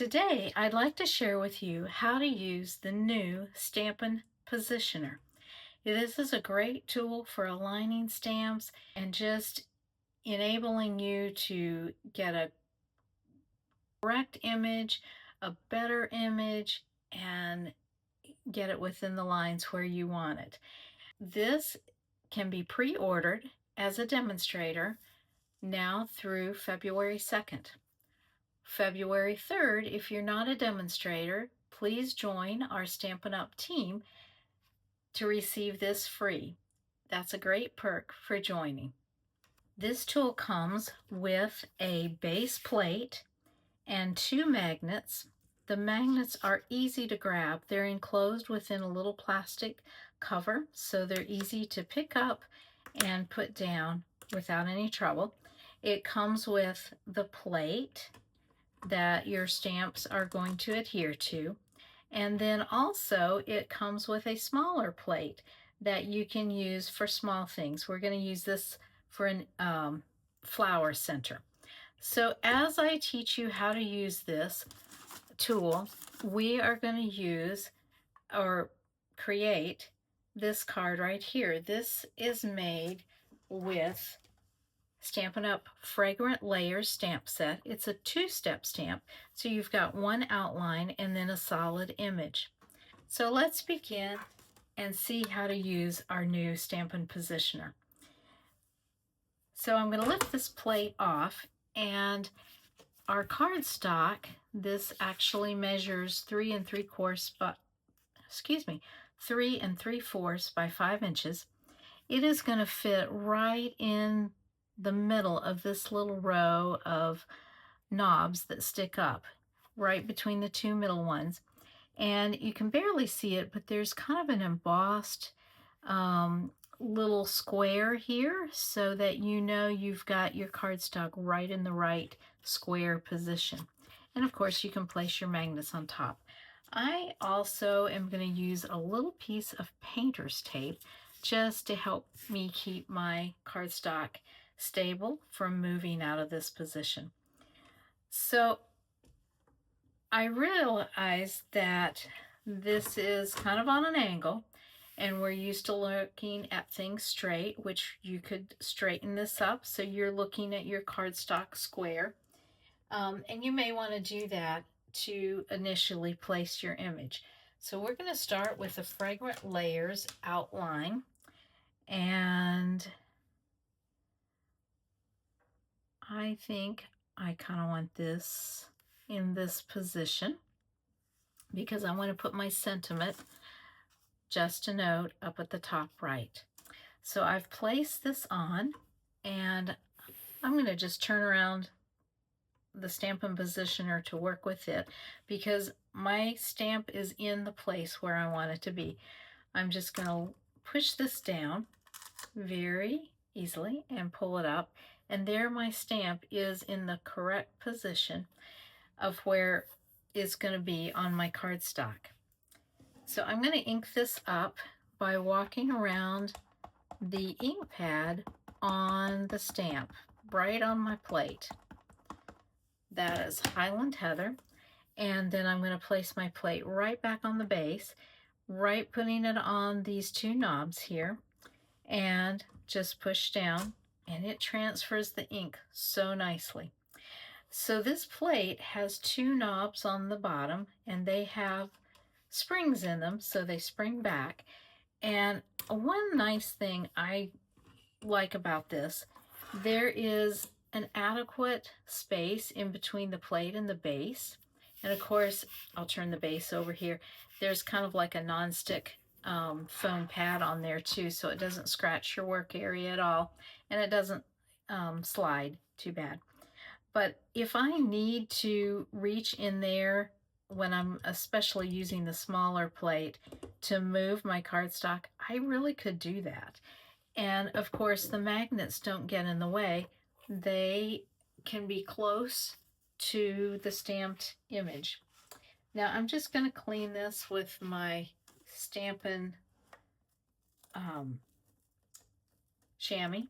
Today, I'd like to share with you how to use the new Stampin' Positioner. This is a great tool for aligning stamps and just enabling you to get a correct image, a better image, and get it within the lines where you want it. This can be pre-ordered as a demonstrator now through February 2nd. February 3rd, if you're not a demonstrator, please join our Stampin' Up! Team to receive this free. That's a great perk for joining. This tool comes with a base plate and 2 magnets. The magnets are easy to grab. They're enclosed within a little plastic cover, so they're easy to pick up and put down without any trouble. It comes with the plate that your stamps are going to adhere to. And then also it comes with a smaller plate that you can use for small things. We're going to use this for an flower center. So as I teach you how to use this tool, we are going to use or create this card right here. This is made with Stampin' Up! Fragrant Layers stamp set. It's a 2-step stamp, so you've got one outline and then a solid image. So let's begin and see how to use our new Stampin' Positioner. So I'm going to lift this plate off, and our cardstock, this actually measures 3 3 3/4 by 5 inches. It is going to fit right in the middle of this little row of knobs that stick up right between the 2 middle ones, and you can barely see it, but there's kind of an embossed little square here so that you know you've got your cardstock right in the right square position. And of course you can place your magnets on top. I also am going to use a little piece of painter's tape just to help me keep my cardstock stable from moving out of this position. So I realize that this is kind of on an angle, and we're used to looking at things straight, which you could straighten this up so you're looking at your cardstock square. And you may want to do that to initially place your image. So we're going to start with the Fragrant Layers outline, and I think I kind of want this in this position because I want to put my sentiment, just a note, up at the top right. So I've placed this on, and I'm going to just turn around the Stampin' Positioner to work with it because my stamp is in the place where I want it to be. I'm just going to push this down very easily and pull it up, and there my stamp is in the correct position of where it's going to be on my cardstock. So I'm going to ink this up by walking around the ink pad on the stamp right on my plate. That is Highland Heather, and then I'm going to place my plate right back on the base, right putting it on these 2 knobs here, and just push down, and it transfers the ink so nicely. So this plate has 2 knobs on the bottom, and they have springs in them, so they spring back. And one nice thing I like about this, there is an adequate space in between the plate and the base. And of course, I'll turn the base over here. There's kind of like a non-stick foam pad on there too, so it doesn't scratch your work area at all, and it doesn't slide too bad. But if I need to reach in there when I'm especially using the smaller plate to move my cardstock, I really could do that. And of course the magnets don't get in the way. They can be close to the stamped image. Now I'm just going to clean this with my Stampin' chamois,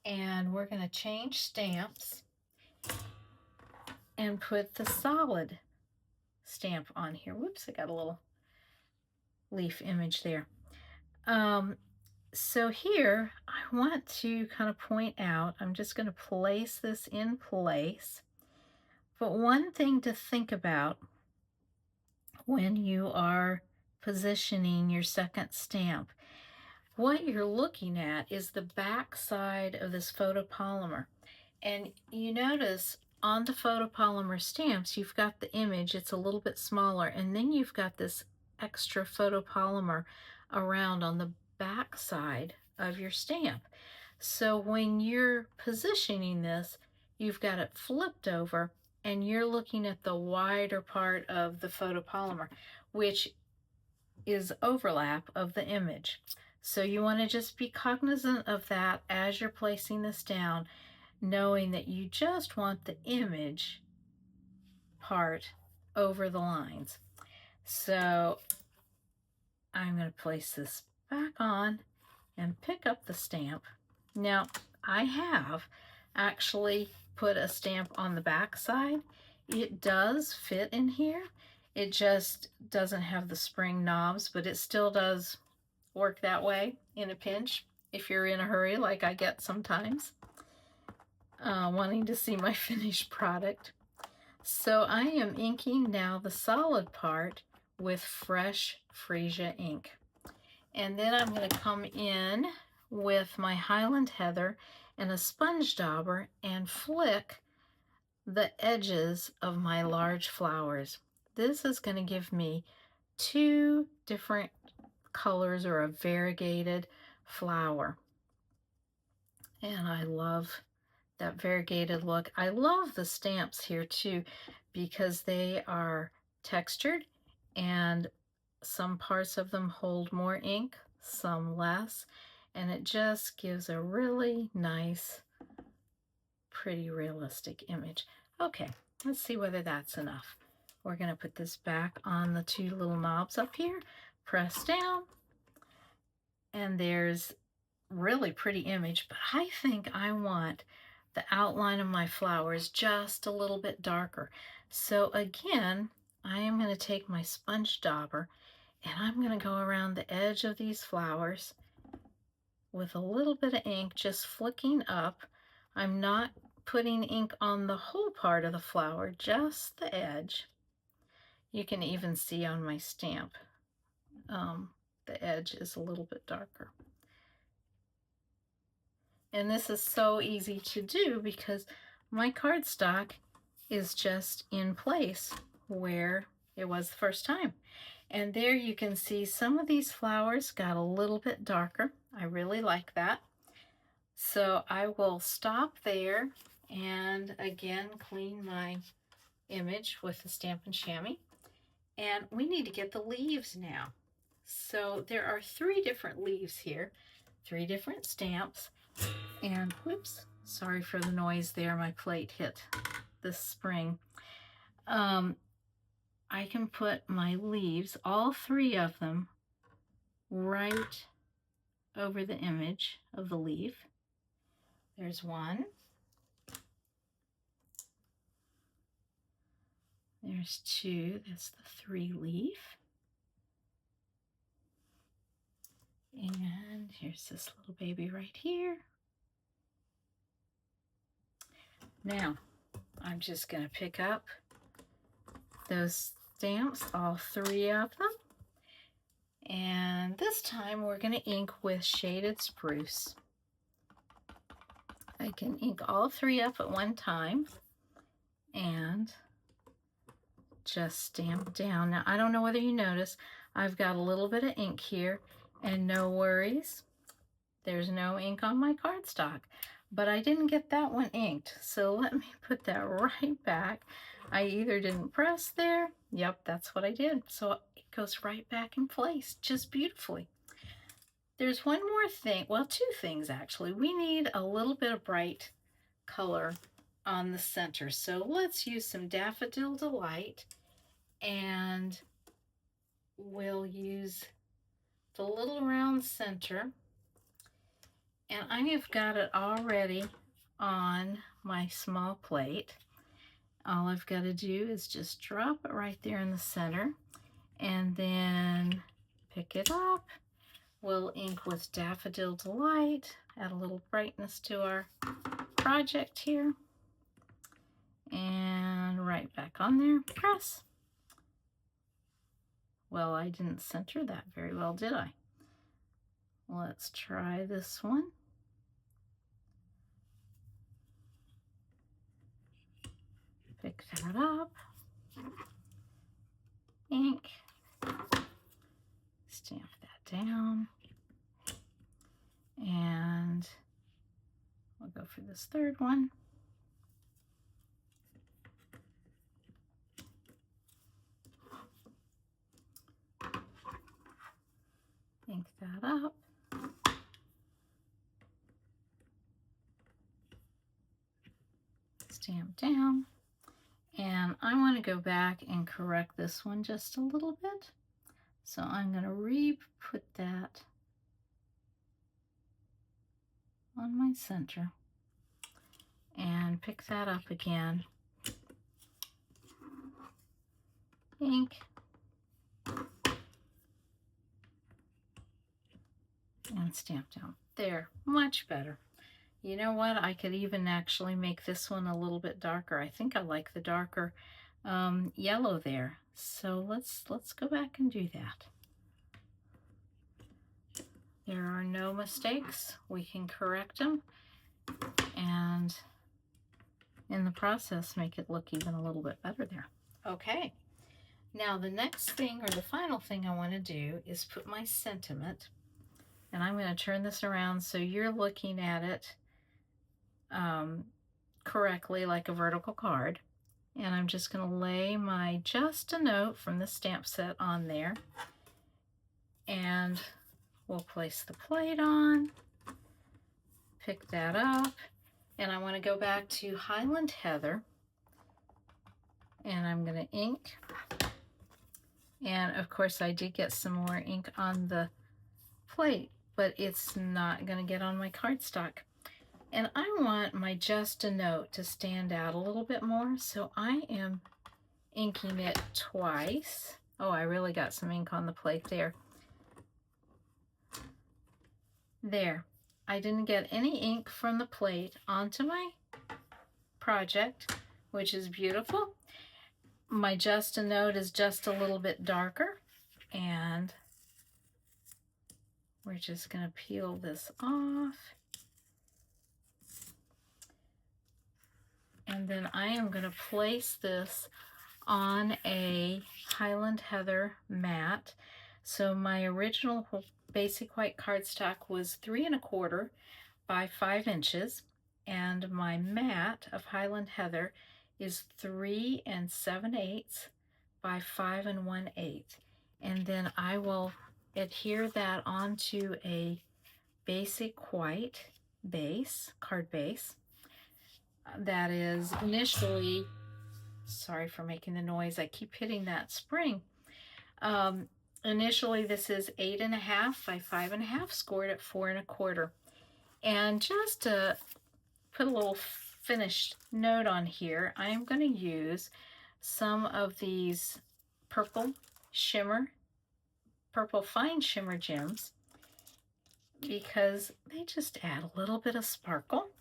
and we're going to change stamps and put the solid stamp on here. Whoops, I got a little leaf image there. So here I want to kind of point out, I'm just going to place this in place. But one thing to think about when you are positioning your second stamp, what you're looking at is the back side of this photopolymer. And you notice on the photopolymer stamps, you've got the image, it's a little bit smaller, and then you've got this extra photopolymer around on the back side of your stamp. So when you're positioning this, you've got it flipped over and you're looking at the wider part of the photopolymer, which is overlap of the image. So you want to just be cognizant of that as you're placing this down, knowing that you just want the image part over the lines. So I'm going to place this back on and pick up the stamp. Now I have actually put a stamp on the back side. It does fit in here. It just doesn't have the spring knobs, but it still does work that way in a pinch if you're in a hurry like I get sometimes, wanting to see my finished product. So I am inking now the solid part with fresh freesia ink. And then I'm going to come in with my Highland Heather and a sponge dauber and flick the edges of my large flowers. This is going to give me two different colors or a variegated flower. And I love that variegated look. I love the stamps here too because they are textured and some parts of them hold more ink, some less, and it just gives a really nice, pretty realistic image. Okay, let's see whether that's enough. We're going to put this back on the two little knobs up here, press down, and there's really pretty image, but I think I want the outline of my flowers just a little bit darker. So again, I am going to take my sponge dauber and I'm going to go around the edge of these flowers with a little bit of ink, just flicking up. I'm not putting ink on the whole part of the flower, just the edge. You can even see on my stamp, the edge is a little bit darker. And this is so easy to do because my cardstock is just in place where it was the first time. And there you can see some of these flowers got a little bit darker. I really like that. So I will stop there and again clean my image with the Stampin' Chamois. And we need to get the leaves now. So there are 3 different leaves here, 3 different stamps. And whoops, sorry for the noise there, my plate hit the spring. I can put my leaves, all 3 of them, right over the image of the leaf. There's 1. There's 2, that's the 3 leaf. And here's this little baby right here. Now, I'm just going to pick up those stamps, all 3 of them. And this time we're going to ink with Shaded Spruce. I can ink all 3 up at one time and just stamp down. Now, I don't know whether you notice, I've got a little bit of ink here, and no worries, there's no ink on my cardstock. But I didn't get that one inked, so let me put that right back. I either didn't press there, yep, that's what I did. So it goes right back in place, just beautifully. There's one more thing, well, 2 things actually. We need a little bit of bright color on the center. So let's use some Daffodil Delight, and we'll use the little round center. And I have got it already on my small plate. All I've got to do is just drop it right there in the center and then pick it up. We'll ink with Daffodil Delight, add a little brightness to our project here. And right back on there, press. Well, I didn't center that very well, did I? Let's try this one. Pick that up. Ink. Stamp that down. And we'll go for this third one. Ink that up. Stamp down. And I want to go back and correct this one just a little bit. So I'm going to re-put that on my center and pick that up again. Ink. And stamp down. There, much better. You know what? I could even actually make this one a little bit darker. I think I like the darker yellow there. So let's go back and do that. There are no mistakes. We can correct them and in the process make it look even a little bit better there. Okay. Now the next thing, or the final thing I want to do, is put my sentiment. And I'm going to turn this around so you're looking at it correctly, like a vertical card. And I'm just going to lay my Just a Note from the stamp set on there. And we'll place the plate on, pick that up, and I want to go back to Highland Heather. And I'm going to ink. And of course I did get some more ink on the plate, but it's not going to get on my cardstock. And I want my Just a Note to stand out a little bit more, so I am inking it twice. Oh, I really got some ink on the plate there. There. I didn't get any ink from the plate onto my project, which is beautiful. My Just a Note is just a little bit darker, and we're just going to peel this off. And then I am going to place this on a Highland Heather mat. So my original basic white cardstock was 3 1/4 by 5 inches, and my mat of Highland Heather is 3 7/8 by 5 1/8. And then I will adhere that onto a basic white base, card base, that is initially, sorry for making the noise, I keep hitting that spring. Initially this is 8 1/2 by 5 1/2, scored at 4 1/4. And just to put a little finished note on here, I'm going to use some of these purple fine shimmer gems, because they just add a little bit of sparkle.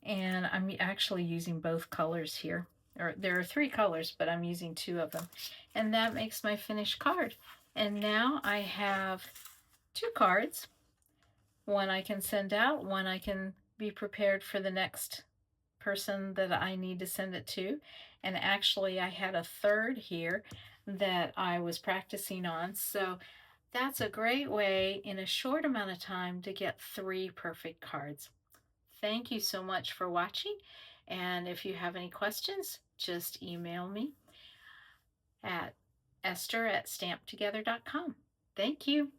And I'm actually using both colors here. Or there are 3 colors, but I'm using 2 of them. And that makes my finished card. And now I have 2 cards. One I can send out, one I can be prepared for the next person that I need to send it to. And actually I had a third here that I was practicing on. So that's a great way in a short amount of time to get 3 perfect cards. Thank you so much for watching, and if you have any questions, just email me at esther@stamptogether.com. Thank you.